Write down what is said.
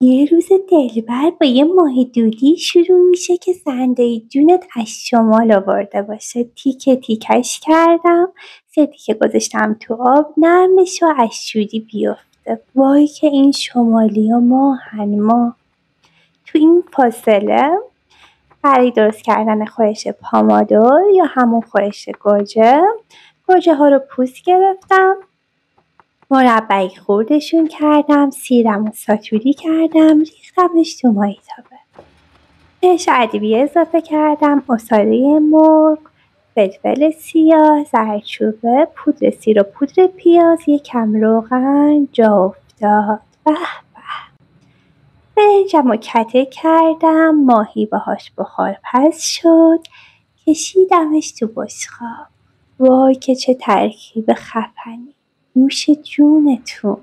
یه روز دلبر با یه ماه دودی شروع میشه که زنده جونت از شمال آورده باشه. تیکه تیکش کردم، 3 تیکه گذاشتم تو آب نرمش و از شوری بیفته. وای که این شمالی ها ماهن ما. تو این فاصله برای درست کردن خورش پامادور یا همون خورش گوجه ها رو پوست گرفتم، مربعی خوردشون کردم، سیرم و ساتوری کردم، ریختمش تو مایتابه. بهش ادویه اضافه کردم، عصاره مرغ، فلفل سیاه، زردچوبه، پودر سیر و پودر پیاز، یکم روغن، جا افتاد. به برنجم رو کته کردم، ماهی باهاش بخار پز شد، کشیدمش تو بشقاب. وای که چه ترکیب خفنی، نوش جونتون.